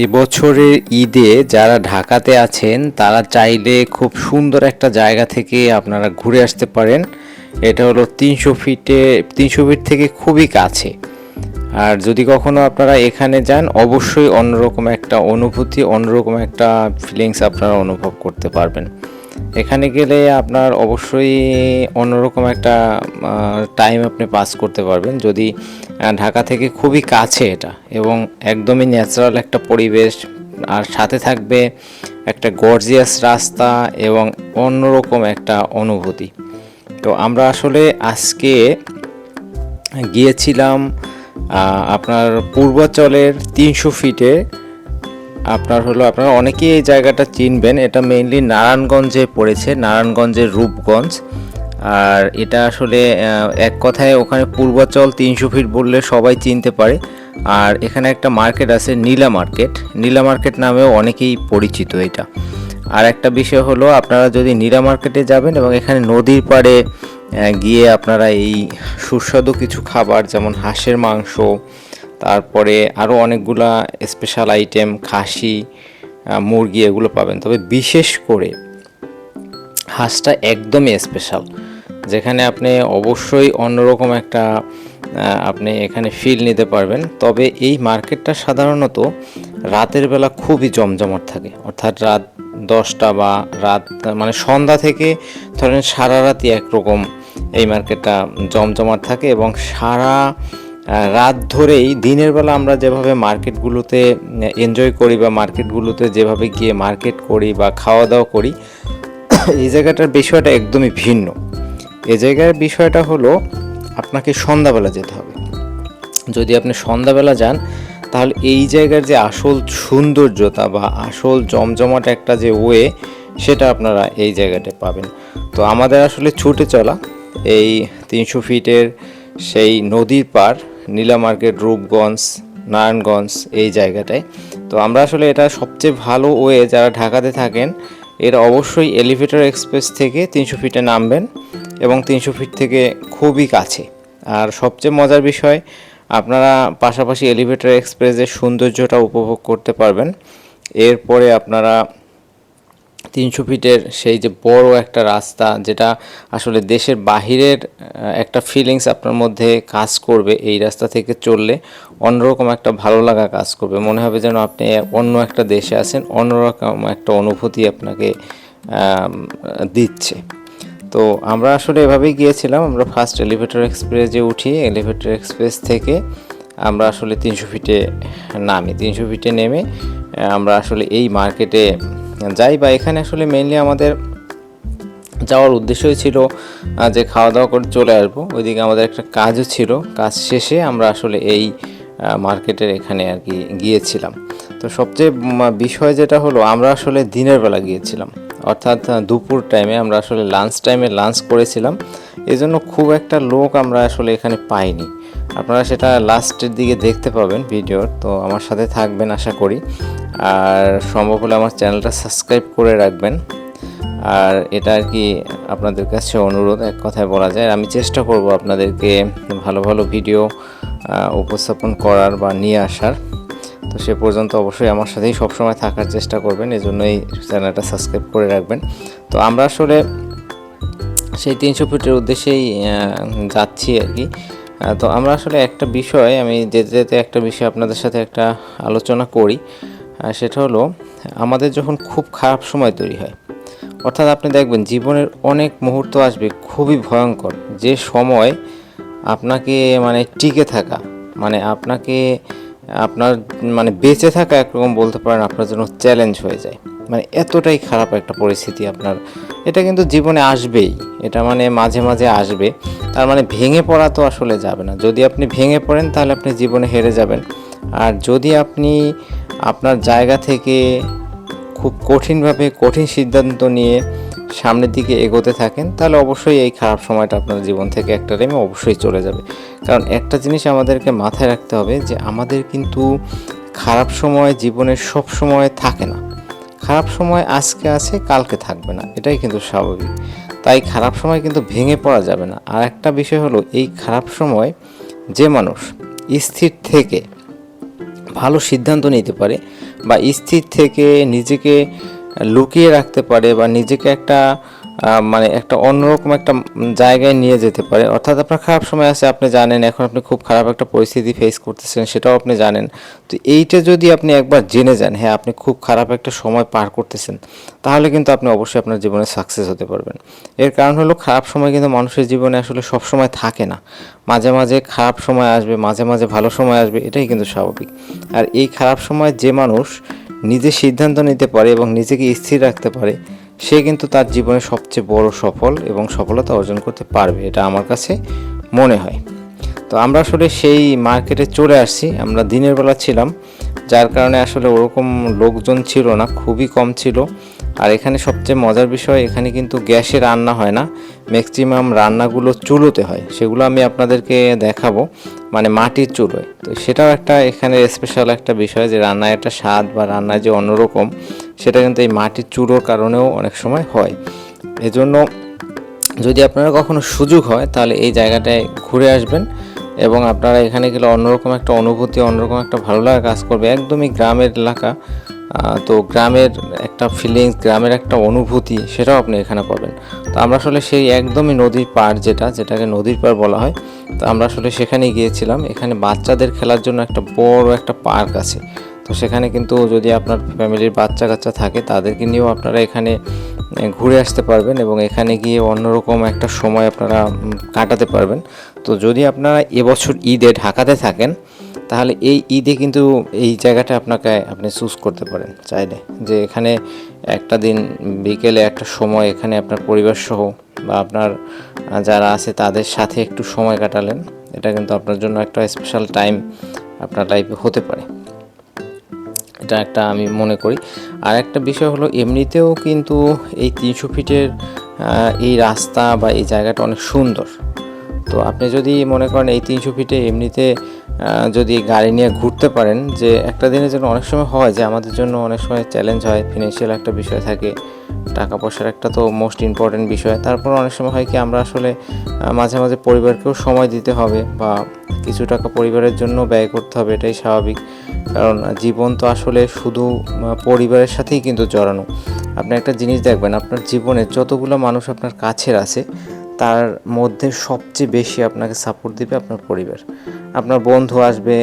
এবছরের ঈদে যারা ঢাকাতে আছেন তারা চাইলে খুব সুন্দর একটা জায়গা থেকে আপনারা ঘুরে আসতে পারেন। এটা হলো 300 ফিট থেকে খুবই কাছে। আর যদি কখনো আপনারা এখানে যান অবশ্যই অন্যরকম একটা অনুভূতি, অন্যরকম একটা ফিলিংস আপনারা অনুভব করতে পারবেন। এখানে গেলে আপনার অবশ্যই অন্যরকম একটা টাইম আপনি পাস করতে পারবেন যদি ঢাকা থেকে খুবই কাছে এটা, এবং একদমই ন্যাচারাল একটা পরিবেশ, আর সাথে থাকবে একটা গর্জিয়াস রাস্তা এবং অন্যরকম একটা অনুভূতি। তো আমরা আসলে আজকে গিয়েছিলাম আপনার পূর্বাচলের 300 ফিটে। আপনারা অনেকেই এই জায়গাটা চিনবেন, এটা মেইনলি নারায়ণগঞ্জে পড়েছে, নারায়ণগঞ্জের রূপগঞ্জ। আর এটা আসলে এক কথায় ওখানে পূর্বাচল 300 ফিট বললে সবাই চিনতে পারে। আর এখানে একটা মার্কেট আছে নীলা মার্কেট নামেও অনেকেই পরিচিত এটা। আর একটা বিষয় হলো, আপনারা যদি নীলা মার্কেটে যাবেন এবং এখানে নদীর পাড়ে গিয়ে আপনারা এই সুস্বাদু কিছু খাবার যেমন হাঁসের মাংস, তারপরে আরও অনেকগুলা স্পেশাল আইটেম, খাসি, মুরগি, এগুলো পাবেন। তবে বিশেষ করে হাঁসটা একদমই স্পেশাল, যেখানে আপনি অবশ্যই অন্যরকম একটা আপনি এখানে ফিল নিতে পারবেন। তবে এই মার্কেটটা সাধারণত রাতের বেলা খুবই জমজমাট থাকে, অর্থাৎ রাত 10টা বা রাত মানে সন্ধ্যা থেকে ধরেন সারা রাতই একরকম এই মার্কেটটা জমজমাট থাকে। এবং সারা রাত ধরেই দিনের বেলা আমরা যেভাবে মার্কেটগুলোতে এনজয় করি বা মার্কেটগুলোতে যেভাবে গিয়ে মার্কেট করি বা খাওয়া দাওয়া করি, এই জায়গাটার বিষয়টা একদমই ভিন্ন। এই জায়গার বিষয়টা হলো আপনাকে সন্ধ্যাবেলা যেতে হবে। যদি আপনি সন্ধ্যাবেলা যান তাহলে এই জায়গার যে আসল সৌন্দর্যতা বা আসল জমজমাট একটা যে সেটা আপনারা এই জায়গাটায় পাবেন। তো আমাদের আসলে ছুটে চলা এই 300 ফিটের সেই নদীর পার নীলা মার্কেট, রূপগঞ্জ, নারায়ণগঞ্জ এই জায়গাটায়। তো আমরা আসলে এটা সবচেয়ে ভালো যারা ঢাকাতে থাকেন এর অবশ্যই এলিভেটর এক্সপ্রেস থেকে 300 ফিটে নামবেন এবং 300 ফিট থেকে খুবই কাছে। আর সবচেয়ে মজার বিষয়, আপনারা পাশাপাশি এলিভেটর এক্সপ্রেসের সৌন্দর্যটা উপভোগ করতে পারবেন। এরপরে আপনারা 300 ফিটের সেই যে বড় একটা রাস্তা, যেটা আসলে দেশের বাহিরের একটা ফিলিংস আপনার মধ্যে কাজ করবে, এই রাস্তা থেকে চললে অন্যরকম একটা ভালো লাগা কাজ করবে, মনে হবে যেন আপনি অন্য একটা দেশে আছেন, অন্যরকম একটা অনুভূতি আপনাকে দিচ্ছে। তো আমরা আসলে এভাবেই গিয়েছিলাম। আমরা ফার্স্ট এলিভেটর এক্সপ্রেসে উঠি, এলিভেটর এক্সপ্রেস থেকে আমরা আসলে 300 ফিটে নামি। 300 ফিটে নেমে আমরা আসলে এই মার্কেটে যাই, বা এখানে আসলে মেইনলি আমাদের যাওয়ার উদ্দেশ্যই ছিল যে খাওয়া দাওয়া করে চলে আসবো। ওইদিকে আমাদের একটা কাজও ছিল, কাজ শেষে আমরা আসলে এই মার্কেটের এখানে আর কি গিয়েছিলাম। তো সবচেয়ে বিষয় যেটা হলো, আমরা আসলে দিনের বেলা গিয়েছিলাম, অর্থাৎ দুপুর টাইমে। আমরা আসলে লাঞ্চ টাইমে লাঞ্চ করেছিলাম, এজন্য খুব একটা লোক আমরা আসলে এখানে পাইনি। আপনারা সেটা লাস্টের দিকে দেখতে পাবেন ভিডিওর। তো আমার সাথে থাকবেন আশা করি, আর সম্ভব হলে আমার চ্যানেলটা সাবস্ক্রাইব করে রাখবেন। আর এটা আর কি আপনাদের কাছে অনুরোধ, এক কথায় বলা যায়। আমি চেষ্টা করব আপনাদেরকে ভালো ভালো ভিডিও উপস্থাপন করার বা নিয়ে আসার। তো সে পর্যন্ত অবশ্যই আমার সাথেই সবসময় থাকার চেষ্টা করবেন, এজন্যই চ্যানেলটা সাবস্ক্রাইব করে রাখবেন। তো আমরা আসলে সেই 300 ফিটের উদ্দেশ্যেই যাচ্ছি আর কি। তো আমরা আসলে একটা বিষয়, আমি যেতে যেতে একটা বিষয় আপনাদের সাথে একটা আলোচনা করি। সেটা হলো, আমাদের যখন খুব খারাপ সময় তৈরি হয়, অর্থাৎ আপনি দেখবেন জীবনের অনেক মুহূর্ত আসবে খুবই ভয়ঙ্কর, যে সময় আপনাকে মানে টিকে থাকা, মানে আপনাকে আপনার মানে বেঁচে থাকা একরকম বলতে পারেন আপনার জন্য চ্যালেঞ্জ হয়ে যায়। মানে এতটাই খারাপ একটা পরিস্থিতি আপনার, এটা কিন্তু জীবনে আসবেই, এটা মানে মাঝে মাঝে আসবে। তার মানে ভেঙে পড়া তো আসলে যাবে না। যদি আপনি ভেঙে পড়েন তাহলে আপনি জীবনে হেরে যাবেন। আর যদি আপনি আপনার জায়গা থেকে খুব কঠিনভাবে কঠিন সিদ্ধান্ত নিয়ে সামনের দিকে এগোতে থাকেন, তাহলে অবশ্যই এই খারাপ সময়টা আপনার জীবন থেকে একটা টাইমে অবশ্যই চলে যাবে। কারণ একটা জিনিস আমাদেরকে মাথায় রাখতে হবে, যে আমাদের কিন্তু খারাপ সময় জীবনের সব সময় থাকে না। খারাপ সময় আজকে আছে, কালকে থাকবে না, এটাই কিন্তু স্বাভাবিক। তাই খারাপ সময় কিন্তু ভেঙে পড়া যাবে না। আর একটা বিষয় হলো, এই খারাপ সময় যে মানুষ স্থির থেকে ভালো সিদ্ধান্ত নিতে পারে বা স্থির থেকে নিজেকে লুকিয়ে রাখতে পারে বা নিজেকে একটা মানে একটা অন্যরকম একটা জায়গায় নিয়ে যেতে পারে। অর্থাৎ আপনার খারাপ সময় আছে, আপনি জানেন এখন আপনি খুব খারাপ একটা পরিস্থিতি ফেস করতেছেন, সেটাও আপনি জানেন। তো এইটা যদি আপনি একবার জেনে যান, হ্যাঁ আপনি খুব খারাপ একটা সময় পার করতেছেন, তাহলে কিন্তু আপনি অবশ্যই আপনার জীবনে সাকসেস হতে পারবেন। এর কারণ হলো খারাপ সময় কিন্তু মানুষের জীবনে আসলে সব সময় থাকে না, মাঝে মাঝে খারাপ সময় আসবে, মাঝে মাঝে ভালো সময় আসবে, এটাই কিন্তু স্বাভাবিক। আর এই খারাপ সময় যে মানুষ নিজে সিদ্ধান্ত নিতে পারে এবং নিজেকে স্থির রাখতে পারে, সে কিন্তু তার জীবনে সবচেয়ে বড় সফল এবং সফলতা অর্জন করতে পারবে, এটা আমার কাছে মনে হয়। তো আমরা আসলে সেই মার্কেটে চলে আসছি, আমরা দিনের বেলা ছিলাম, যার কারণে আসলে ওরকম লোকজন ছিল না, খুবই কম ছিল। আর এখানে সবচেয়ে মজার বিষয়, এখানে কিন্তু গ্যাসে রান্না হয় না, ম্যাক্সিমাম রান্নাগুলো চুলোতে হয়, সেগুলো আমি আপনাদেরকে দেখাবো, মানে মাটির চুলোয়। তো সেটাও একটা এখানে স্পেশাল একটা বিষয়, যে রান্নার একটা স্বাদ বা রান্নায় যে অন্যরকম, সেটা কিন্তু এই মাটির চুলোর কারণেও অনেক সময় হয়। এজন্য যদি আপনারা কখনো সুযোগ হয় তাহলে এই জায়গাটায় ঘুরে আসবেন, এবং আপনারা এখানে গেলে অন্যরকম একটা অনুভূতি, অন্যরকম একটা ভালো লাগা কাজ করবে। একদমই গ্রামের এলাকা, তো গ্রামের একটা ফিলিংস, গ্রামের একটা অনুভূতি, সেটাও আপনি এখানে পাবেন। তো আমরা আসলে সেই একদমই নদীর পাড়, যেটাকে নদীর পাড় বলা হয়, তো আমরা আসলে সেখানেই গিয়েছিলাম। এখানে বাচ্চাদের খেলার জন্য একটা বড় একটা পার্ক আছে। তো সেখানে কিন্তু যদি আপনার ফ্যামিলির বাচ্চা কাচ্চা থাকে, তাদেরকে নিয়েও আপনারা এখানে ঘুরে আসতে পারবেন এবং এখানে গিয়ে অন্যরকম একটা সময় আপনারা কাটাতে পারবেন। তো যদি আপনারা এবছর ঈদে ঢাকাতে থাকেন, তাহলে এই ঈদে কিন্তু এই জায়গাটা আপনি চুজ করতে পারেন চাইলে, যে এখানে একটা দিন বিকেলে একটা সময় এখানে আপনার পরিবার সহ বা আপনার যারা আছে তাদের সাথে একটু সময় কাটালেন, এটা কিন্তু আপনার জন্য একটা স্পেশাল টাইম আপনার লাইফে হতে পারে, এটা একটা আমি মনে করি। আর একটা বিষয় হলো, এমনিতেও কিন্তু এই 300 ফিটের এই রাস্তা বা এই জায়গাটা অনেক সুন্দর। তো আপনি যদি মনে করেন এই 300 ফিটে এমনিতে যদি গাড়ি নিয়ে ঘুরতে পারেন, যে একটা দিনের জন্য অনেক সময় হয় যে আমাদের জন্য অনেক সময় চ্যালেঞ্জ হয়, ফিনান্সিয়াল একটা বিষয় থাকে, টাকা পয়সার একটা তো মোস্ট ইম্পর্টেন্ট বিষয়। তারপর অনেক সময় হয় কি, আমরা আসলে মাঝে মাঝে পরিবারকেও সময় দিতে হবে বা কিছু টাকা পরিবারের জন্য ব্যয় করতে হবে, এটাই স্বাভাবিক। কারণ জীবন তো আসলে শুধু পরিবারের সাথেই কিন্তু জড়ানো। আপনি একটা জিনিস দেখবেন, আপনার জীবনে যতগুলো মানুষ আপনার কাছের আছে, তার মধ্যে সবচেয়ে বেশি আপনাকে সাপোর্ট দিবে আপনার পরিবার। আপনার বন্ধু আসবে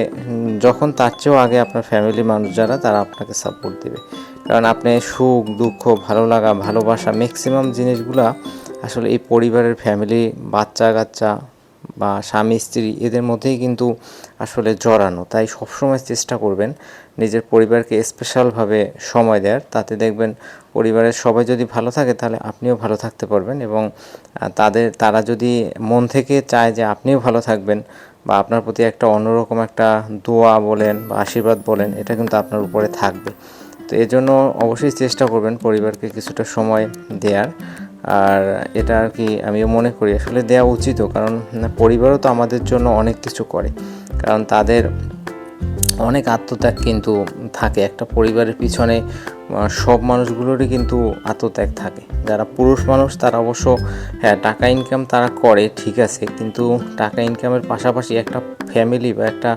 যখন, তার চেয়েও আগে আপনার ফ্যামিলি মানুষ যারা, তারা আপনাকে সাপোর্ট দিবে। কারণ আপনি সুখ দুঃখ, ভালো লাগা, ভালোবাসা, ম্যাক্সিমাম জিনিসগুলা আসলে এই পরিবারের, ফ্যামিলি, বাচ্চা কাচ্চা বা স্বামী স্ত্রী, এদের মধ্যেই কিন্তু আসলে জড়ানো। তাই সবসময় চেষ্টা করবেন নিজের পরিবারকে স্পেশালভাবে সময় দেওয়ার। তাতে দেখবেন পরিবারের সবাই যদি ভালো থাকে, তাহলে আপনিও ভালো থাকতে পারবেন, এবং তারা যদি মন থেকে চায় যে আপনিও ভালো থাকবেন বা আপনার প্রতি একটা অন্যরকম একটা দোয়া বলেন বা আশীর্বাদ বলেন, এটা কিন্তু আপনার উপরে থাকবে। তো এজন্য অবশ্যই চেষ্টা করবেন পরিবারকে কিছুটা সময় দেওয়ার। আর এটা আর কি আমিও মনে করি আসলে দেওয়া উচিতও, কারণ পরিবারও তো আমাদের জন্য অনেক কিছু করে। কারণ তাদের অনেক আত্মত্যাগ কিন্তু থাকে একটা পরিবারের পিছনে, সব মানুষগুলোরই কিন্তু আত্মত্যাগ থাকে। যারা পুরুষ মানুষ তারা অবশ্য, হ্যাঁ টাকা ইনকাম তারা করে ঠিক আছে, কিন্তু টাকা ইনকামের পাশাপাশি একটা ফ্যামিলি বা একটা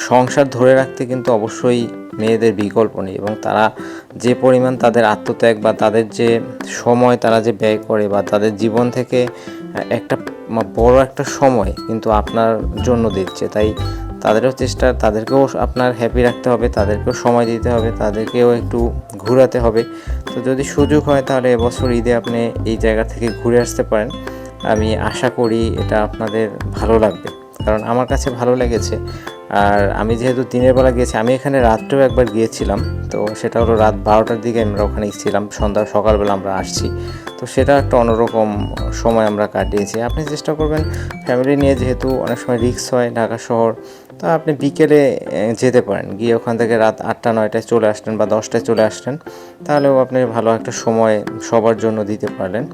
সংসার ধরে রাখতে কিন্তু অবশ্যই মেয়েদের বিকল্প নেই। এবং তারা যে পরিমাণ তাদের আত্মত্যাগ বা তাদের যে সময় তারা যে ব্যয় করে, বা তাদের জীবন থেকে একটা বড় একটা সময় কিন্তু আপনার জন্য দিচ্ছে। তাই তাদেরকেও আপনার হ্যাপি রাখতে হবে, তাদেরকেও সময় দিতে হবে, তাদেরকেও একটু ঘোরাতে হবে। তো যদি সুযোগ হয় তাহলে এবছর ঈদে আপনি এই জায়গা থেকে ঘুরে আসতে পারেন। আমি আশা করি এটা আপনাদের ভালো লাগবে, কারণ আমার কাছে ভালো লেগেছে। আর আমি যেহেতু দিনের বেলা গিয়েছি, আমি এখানে রাত্রেও একবার গিয়েছিলাম, তো সেটা হলো রাত 12টার দিকে আমরা ওখানে ছিলাম, সকালবেলা আমরা আসছি। তো সেটা একটা অন্যরকম সময় আমরা কাটিয়েছি। আপনি চেষ্টা করবেন ফ্যামিলি নিয়ে, যেহেতু অনেক সময় রিস্ক হয় ঢাকা শহর, তা আপনি বিকেলে যেতে পারেন, গিয়ে ওখান থেকে রাত 8টা-9টায় চলে আসলেন বা 10টায় চলে আসলেন, তাহলেও আপনি ভালো একটা সময় সবার জন্য দিতে পারলেন।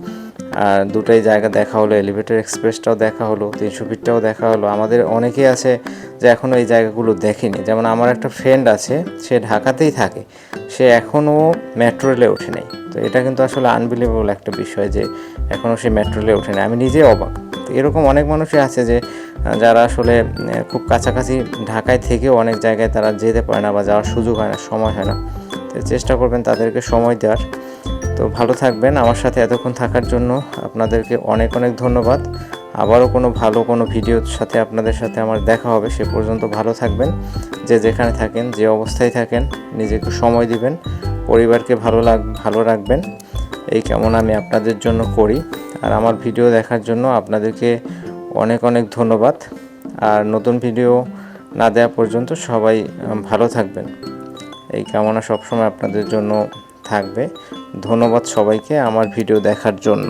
আর দুটাই জায়গা দেখা হলো, এলিভেটর এক্সপ্রেসটাও দেখা হলো, 300 ফিটটাও দেখা হলো। আমাদের অনেকেই আছে যে এখনও এই জায়গাগুলো দেখেনি। যেমন আমার একটা ফ্রেন্ড আছে, সে ঢাকাতেই থাকে, সে এখনও মেট্রো রেলে ওঠে নাই। তো এটা কিন্তু আসলে আনবিলিভেবল একটা বিষয় যে এখনও সে মেট্রো রেলে ওঠে নাই। আমি নিজেই অবাক। তো এরকম অনেক মানুষই আছে যে যারা আসলে খুব কাছাকাছি ঢাকায় থেকেও অনেক জায়গায় তারা যেতে পারে না বা যাওয়ার সুযোগ হয় না, সময় হয় না। তো চেষ্টা করবেন তাদেরকে সময় দেওয়ার। তো ভালো থাকবেন। আমার সাথে এতক্ষণ থাকার জন্য আপনাদেরকে অনেক অনেক ধন্যবাদ। আবারও কোনো ভিডিওর সাথে আপনাদের সাথে আমার দেখা হবে। সে পর্যন্ত ভালো থাকবেন। যে যেখানে থাকেন, যে অবস্থায় থাকেন, নিজেকে সময় দিবেন, পরিবারকে ভালো রাখবেন, এই কামনা আমি আপনাদের জন্য করি। আর আমার ভিডিও দেখার জন্য আপনাদেরকে অনেক অনেক ধন্যবাদ। আর নতুন ভিডিও না দেওয়া পর্যন্ত সবাই ভালো থাকবেন, এই কামনা সবসময় আপনাদের জন্য থাকবে। ধন্যবাদ সবাইকে আমার ভিডিও দেখার জন্য।